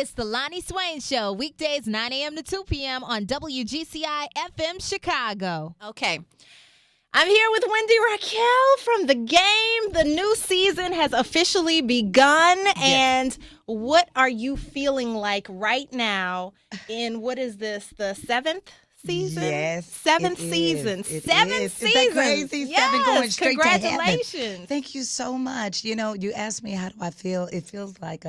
It's the Lonnie Swain Show, weekdays 9 a.m. to 2 p.m. on WGCI-FM Chicago. Okay. I'm here with Wendy Raquel from The Game. The new season has officially begun. Yes. And what are you feeling like right now in, what is this, the seventh season? Yes. Seventh season. Seventh season. Is that crazy? Yes. 7 going straight to heaven. Congratulations. Thank you so much. You know, you asked me how do I feel. It feels like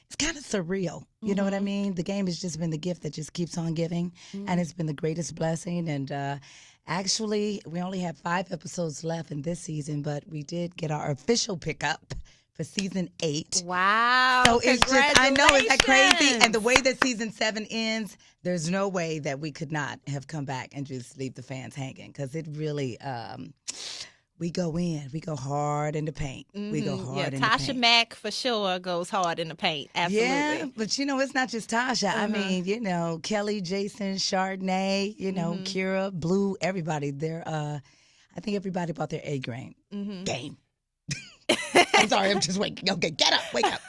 it's kind of surreal. You know what I mean? The game has just been the gift that just keeps on giving, and it's been the greatest blessing. And actually, we only have 5 episodes left in this season, but we did get our official pickup for season 8. Wow. So it's just, I know, is that crazy? And the way that season 7 ends, there's no way that we could not have come back and just leave the fans hanging, because it really, we go hard in the paint. We go hard in the paint. Tasha Mack for sure goes hard in the paint. Absolutely. Yeah, but you know, it's not just Tasha. I mean, you know, Kelly, Jason, Chardonnay, you know, Kira, Blue, everybody. I think everybody bought their A game. Game. I'm sorry, I'm just waking. Okay, get up, wake up.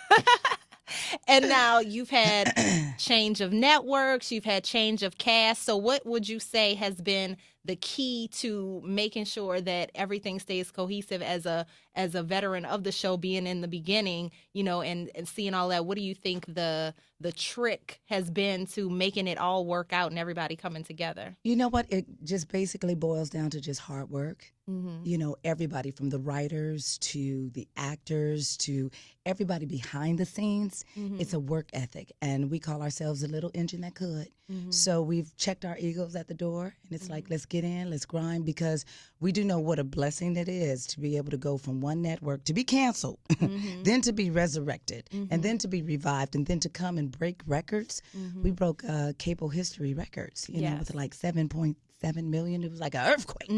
And now you've had change of networks, you've had change of cast. So what would you say has been the key to making sure that everything stays cohesive as a veteran of the show, being in the beginning, you know, and seeing all that? What do you think the trick has been to making it all work out and everybody coming together? You know what? It just basically boils down to just hard work. You know, everybody from the writers to the actors to everybody behind the scenes, it's a work ethic. And we call ourselves a little engine that could. So we've checked our egos at the door, and it's like, let's get in, let's grind, because we do know what a blessing it is to be able to go from one network to be canceled, then to be resurrected, and then to be revived, and then to come and break records. We broke cable history records, you know, with like 7.7 million. It was like an earthquake.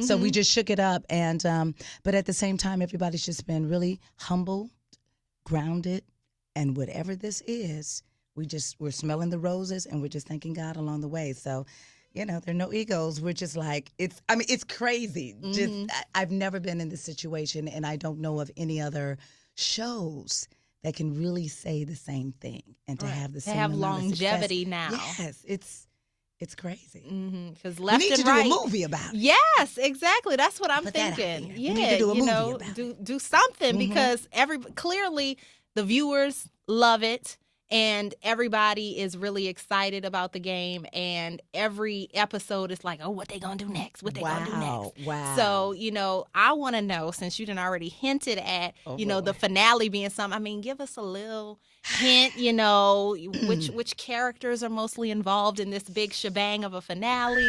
So we just shook it up. And but at the same time, everybody's just been really humble, grounded, and whatever this is, we're smelling the roses, and we're just thanking God along the way. So, you know, there are no egos. We're just like, it's crazy. Just I've never been in this situation, and I don't know of any other shows that can really say the same thing and to have the same amount of longevity success. now. Yes, it's crazy. Because left we need and to right, do a movie about it. Yes, exactly. That's what I'm Put that out thinking. there. Yeah, We need to do a you movie know, about it. do something, because clearly the viewers love it. And everybody is really excited about the game, and every episode is like, oh, what they gonna do next? What they gonna do next? Wow. So, you know, I want to know, since you done already hinted at, the finale being something. I mean, give us a little hint, you know, which characters are mostly involved in this big shebang of a finale,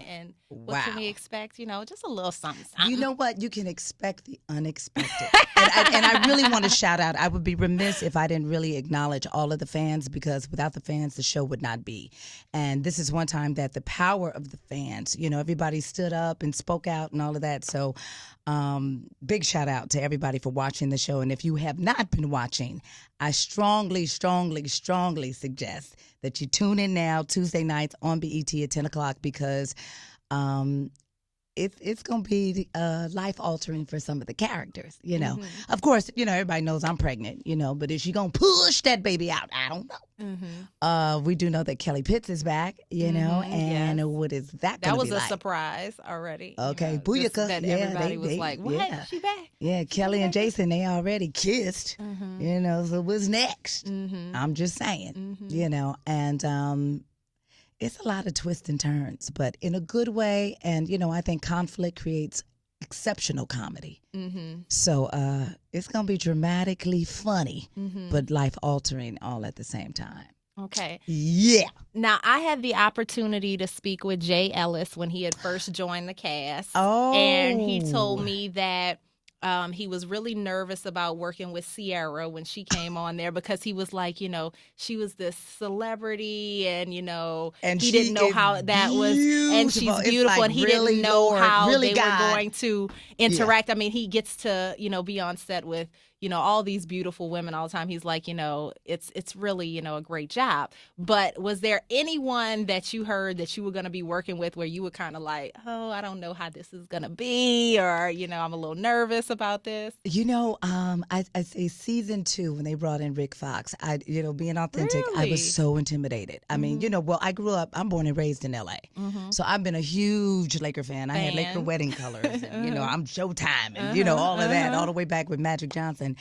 and what can we expect? You know, just a little something. You know what? You can expect the unexpected. and I really want to shout out. I would be remiss if I didn't really acknowledge all of the fans, because without the fans, the show would not be. And this is one time that the power of the fans, you know, everybody stood up and spoke out and all of that. So big shout out to everybody for watching the show. And if you have not been watching, I strongly, strongly, strongly suggest that you tune in now, Tuesday nights on BET at 10 o'clock, because it's going to be life-altering for some of the characters, you know. Of course, you know, everybody knows I'm pregnant, you know, but is she going to push that baby out? I don't know. We do know that Kelly Pitts is back, you know, and what is that going to be like? That was a surprise already. Okay, you know, booyaka. that everybody was like, what? She back? Yeah, Kelly and Jason, they already kissed, you know, so what's next? I'm just saying, you know, and it's a lot of twists and turns, but in a good way. And, you know, I think conflict creates exceptional comedy. So it's going to be dramatically funny, but life-altering all at the same time. Okay. Yeah. Now, I had the opportunity to speak with Jay Ellis when he had first joined the cast. Oh. And he told me that he was really nervous about working with Sierra when she came on there, because he was like, you know, she was this celebrity, and, you know, and he didn't know how that was. And she's beautiful, and he didn't know how they were going to interact. I mean, he gets to, you know, be on set with, all these beautiful women all the time. He's like, it's really, a great job. But was there anyone that you heard that you were going to be working with where you were kind of like, oh, I don't know how this is going to be, or, I'm a little nervous about this? I say season 2 when they brought in Rick Fox, being authentic, Really? I was so intimidated. I mean, I grew up, I'm born and raised in L.A. So I've been a huge Laker fan. I had Laker wedding colors, and, I'm Showtime and, all of that, all the way back with Magic Johnson.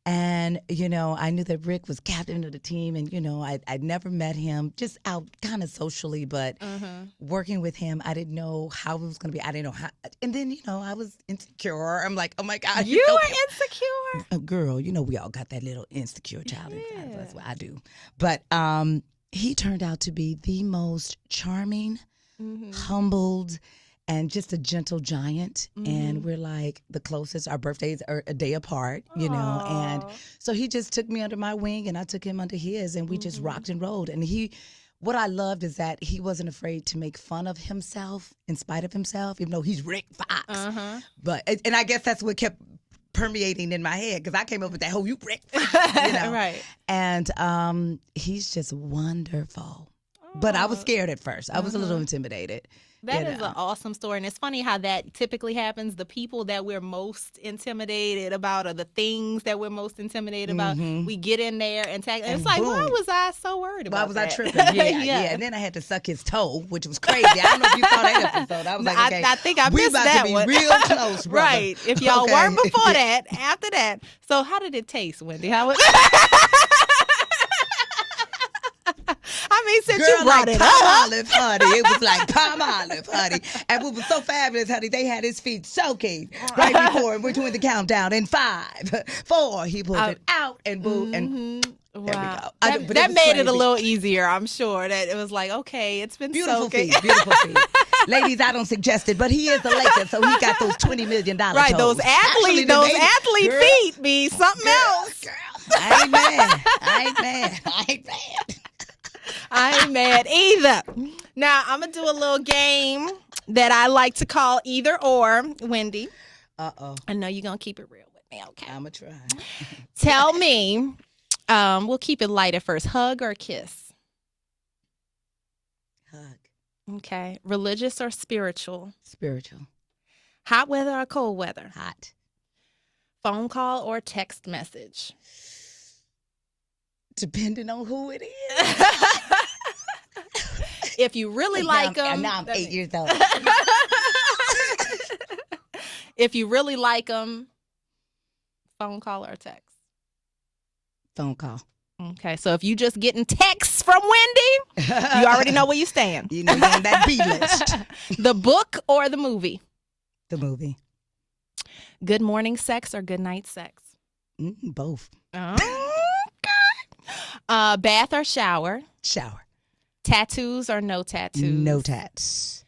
And, I knew that Rick was captain of the team, and, I'd never met him, just out kind of socially, but working with him, I didn't know how it was going to be. I didn't know how. And then, I was insecure. I'm like, oh, my God. You were insecure? Girl, we all got that little insecure child inside. That's what I do. But he turned out to be the most charming, humbled, and just a gentle giant. And we're like the closest. Our birthdays are a day apart, and so he just took me under my wing and I took him under his, and we just rocked and rolled. And what I loved is that he wasn't afraid to make fun of himself in spite of himself, even though he's Rick Fox. But, and I guess that's what kept permeating in my head, because I came up with that whole you Rick Fox, Right. And he's just wonderful. But I was scared at first. I was a little intimidated. That is an awesome story. And it's funny how that typically happens. The people that we're most intimidated about, or the things that we're most intimidated about, we get in there and tag. And it's like, boom. why was I so worried about Why was that? I tripping? Yeah. And then I had to suck his toe, which was crazy. I don't know if you saw that episode. I was like, okay, I think I we missed about that to be one. real close, brother. Right. If y'all Okay. weren't before that, after that. So how did it taste, Wendy? How was I mean, since Girl, you brought like it palm up. olive, honey. It was like palm olive, honey. And what was so fabulous, honey, they had his feet soaking right before we're doing the countdown. In 5, 4, he pulled it out and boom, and there we go. That made it a little easier, I'm sure. That it was like, okay, it's been beautiful soaking. feet, beautiful feet. Ladies, I don't suggest it, but he is a Laker, so he got those $20 million Right, toes. those athlete Girl, feet be something else. Girl, I ain't mad. I ain't mad either. Now, I'm going to do a little game that I like to call either or, Wendy. Uh-oh. I know you're going to keep it real with me, okay? I'm going to try. Tell me, we'll keep it light at first. Hug or kiss? Hug. Okay. Religious or spiritual? Spiritual. Hot weather or cold weather? Hot. Phone call or text message? Depending on who it is. If you really like them. Now I'm 8 years old. If you really like them, phone call or text? Phone call. Okay, so if you just getting texts from Wendy, you already know where you stand. You know you're on that B list. The book or the movie? The movie. Good morning sex or good night sex? Both. Okay. Bath or shower? Shower. Tattoos or no tattoos? No tats.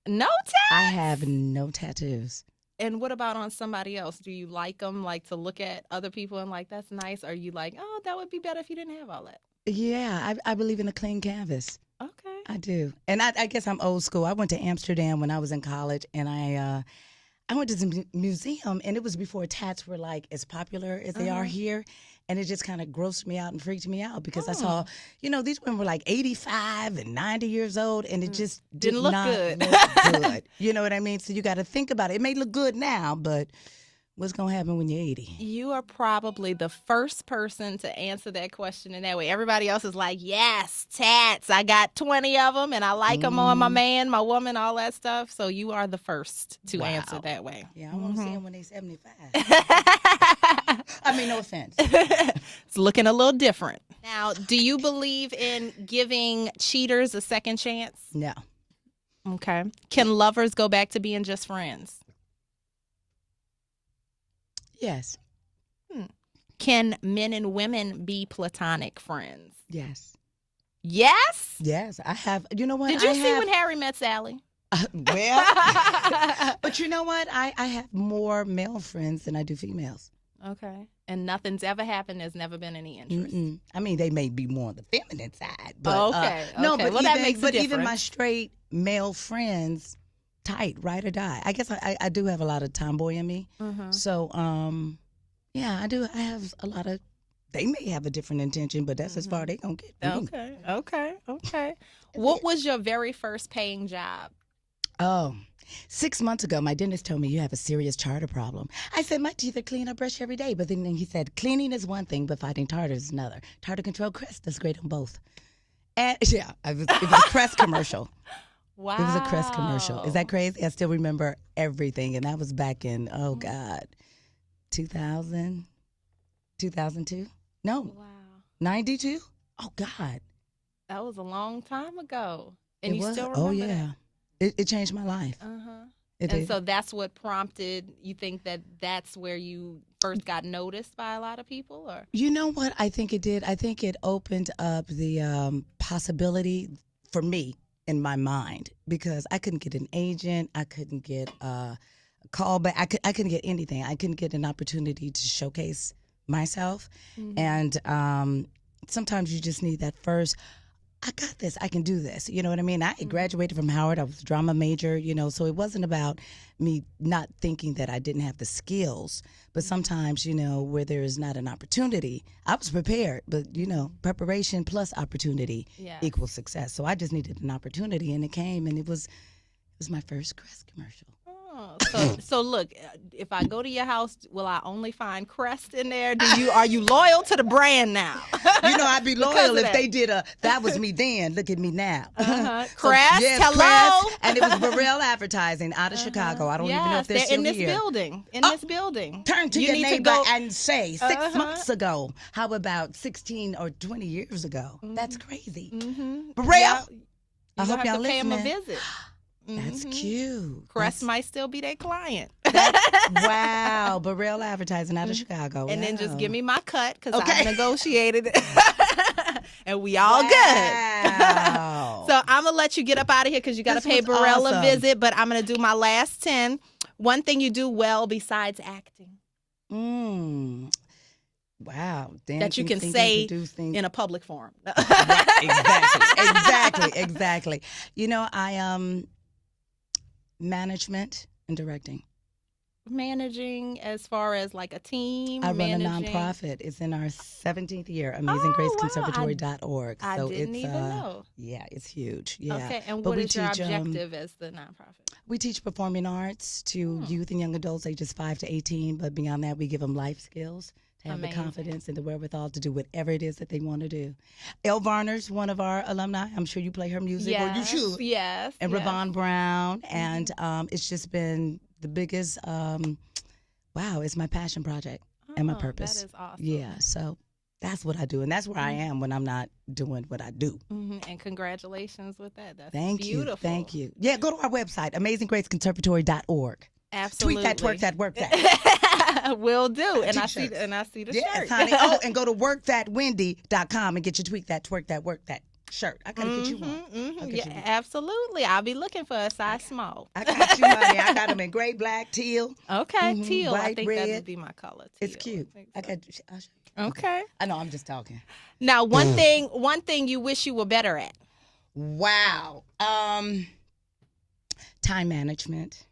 No tats? I have no tattoos. And what about on somebody else? Do you like them, like to look at other people and like, that's nice? Or are you like, oh, that would be better if you didn't have all that? Yeah, I believe in a clean canvas. Okay. I do. And I guess I'm old school. I went to Amsterdam when I was in college, and I went to the museum, and it was before tats were like as popular as they are here. And it just kind of grossed me out and freaked me out because I saw, these women were like 85 and 90 years old, and it just Didn't look not good. look good. You know what I mean? So you got to think about it. It may look good now, but what's going to happen when you're 80? You are probably the first person to answer that question in that way. Everybody else is like, yes, tats. I got 20 of them, and I like them on my man, my woman, all that stuff. So you are the first to answer that way. Yeah, I want to see them when they're 75. I mean, no offense. It's looking a little different. Now, do you believe in giving cheaters a second chance? No. Okay. Can lovers go back to being just friends? Yes. Can men and women be platonic friends? Yes. Yes? Yes, I have. You know what? Did you see When Harry Met Sally? Well, but you know what? I have more male friends than I do females. Okay. And nothing's ever happened. There's never been any interest. I mean, they may be more on the feminine side, but okay. no. But well, that makes a difference. even my straight male friends, tight, ride or die. I guess I do have a lot of tomboy in me, so Yeah, I do. I have a lot of. They may have a different intention, but that's as far they gonna get. Okay. What was your very first paying job? Oh, 6 months ago, my dentist told me you have a serious tartar problem. I said, my teeth are clean. I brush every day. But then he said, cleaning is one thing, but fighting tartar is another. Tartar Control Crest does great on both. And yeah, it was a Crest commercial. Wow. It was a Crest commercial. Is that crazy? I still remember everything. And that was back in, 2000, 2002? No. Wow. 92? Oh, God. That was a long time ago. And you still remember Oh, yeah. It changed my life. Uh-huh. It And did. so that's what prompted, you think that's where you first got noticed by a lot of people? Or You know what I think it did? I think it opened up the possibility for me in my mind because I couldn't get an agent. I couldn't get a call back. I couldn't get anything. I couldn't get an opportunity to showcase myself. And sometimes you just need that first, I got this. I can do this. You know what I mean? I graduated from Howard. I was a drama major, so it wasn't about me not thinking that I didn't have the skills. But sometimes, where there is not an opportunity, I was prepared. But, preparation plus opportunity equals success. So I just needed an opportunity, and it came, and it was my first Crest commercial. So look, if I go to your house, will I only find Crest in there? Are you loyal to the brand now? I'd be loyal if they did that was me then. Look at me now. Crest, yes, hello. Crest, and it was Burrell Advertising out of Chicago. I don't even know if they're still in this here. building. In this building. Turn to You your need to neighbor go- and say, 6 months ago. How about 16 or 20 years ago? That's crazy. Burrell, Yeah, I hope y'all have to pay him a listening. visit. That's cute. Crest might still be their client. Wow, Burrell Advertising out of Chicago. And then just Wow. give me my cut because Okay. I negotiated it. And we all good. Wow. So I'm going to let you get up out of here because you got to This pay was Burrell a awesome. visit. But I'm going to do my last 10. One thing you do well besides acting Wow. that you Dancing, can singing, say producing. in a public forum. Exactly. I management and directing. Managing as far as like a team? I run a managing- nonprofit. It's in our 17th year, AmazingGraceConservatory.org. I so didn't it's, even know. Yeah, it's huge. Yeah. Okay, and But what we is your teach, objective as the nonprofit? We teach performing arts to youth and young adults ages 5 to 18. But beyond that, we give them life skills to have Amazing. the confidence and the wherewithal to do whatever it is that they want to do. Elle Varner's one of our alumni. I'm sure you play her music, or you should. Yes. And yes. Ravon Brown. And it's just been the biggest, it's my passion project and my purpose. That is awesome. Yeah, so that's what I do. And that's where I am when I'm not doing what I do. And congratulations with that. That's Thank beautiful. you. Thank you. Yeah, go to our website, AmazingGraceConservatory.org. Absolutely. Tweet that, twerk that, work that. Will do. And I T-shirts. see the Yes, shirt. honey. Oh, and go to workthatwendy.com and get your tweet that, twerk that, work that shirt. I gotta get you one. I'll get you one. Absolutely. I'll be looking for a size small. I got you, honey. I got them in gray, black, teal. Okay, teal. I white, think that red. would be my color. It's teal. cute. I think so. I'll show you. Okay. I know, I'm just talking. Now, one thing you wish you were better at. Wow. Time management.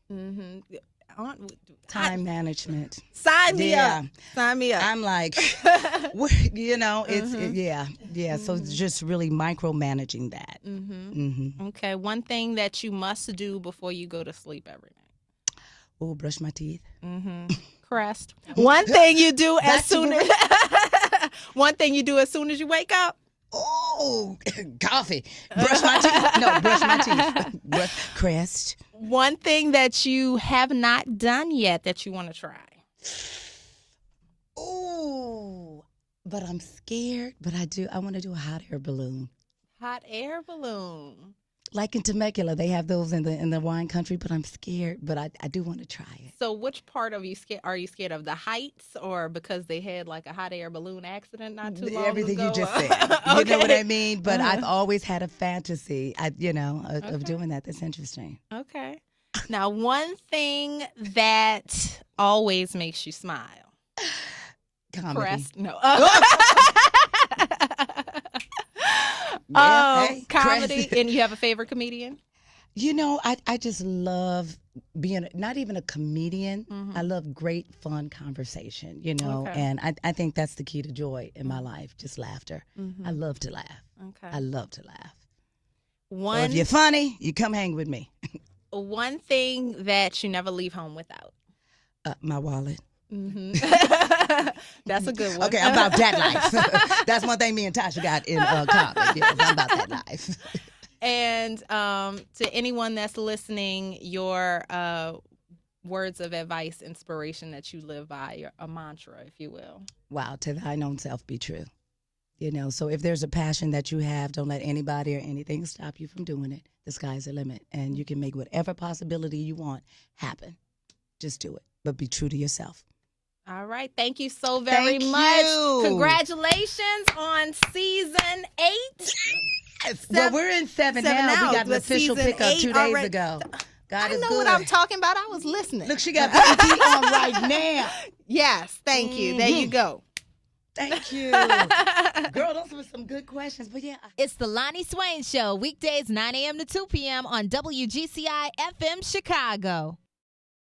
Time management. Sign me Yeah. up. Sign me up. I'm like, So it's just really micromanaging that. Okay. One thing that you must do before you go to sleep every night. Oh, brush my teeth. Crest. One thing you do as Back to soon as as soon as you wake up. Oh, coffee. Brush my teeth. No, brush my teeth. Crest. One thing that you have not done yet that you want to try. Oh, but I'm scared. But I want to do a hot air balloon. Hot air balloon. Like in Temecula, they have those in the wine country, but I'm scared. But I do want to try it. So which part of you scared? Are you scared of the heights, or because they had like a hot air balloon accident not too long Everything ago? you just said. You know what I mean? But I've always had a fantasy, of doing that. That's interesting. Okay. Now, one thing that always makes you smile. Comedy. Crest? No. Yeah, hey, Comedy. Crest. And you have a favorite comedian? You know, I just love being not even a comedian. I love great, fun conversation, you know, and I think that's the key to joy in my life, just laughter. I love to laugh. I love to laugh. So if you're funny, you come hang with me. One thing that you never leave home without. My wallet. That's a good one. Okay, I'm about that life. That's one thing me and Tasha got in college. Yes, I'm about that life. And to anyone that's listening, your words of advice, inspiration that you live by, a mantra, if you will. Wow, to thine own self be true. You know, so if there's a passion that you have, don't let anybody or anything stop you from doing it. The sky's the limit, and you can make whatever possibility you want happen. Just do it, but be true to yourself. All right. Thank you so very much. Congratulations on season 8. Well, we're in 7 now. We got an official pickup 2 days ago. God is good. I know what I'm talking about. I was listening. Look, she got PT on right now. Yes. Thank you. There you go. Thank you. Girl, those were some good questions. But yeah. It's the Lonnie Swain Show, weekdays 9 a.m. to 2 p.m. on WGCI-FM Chicago.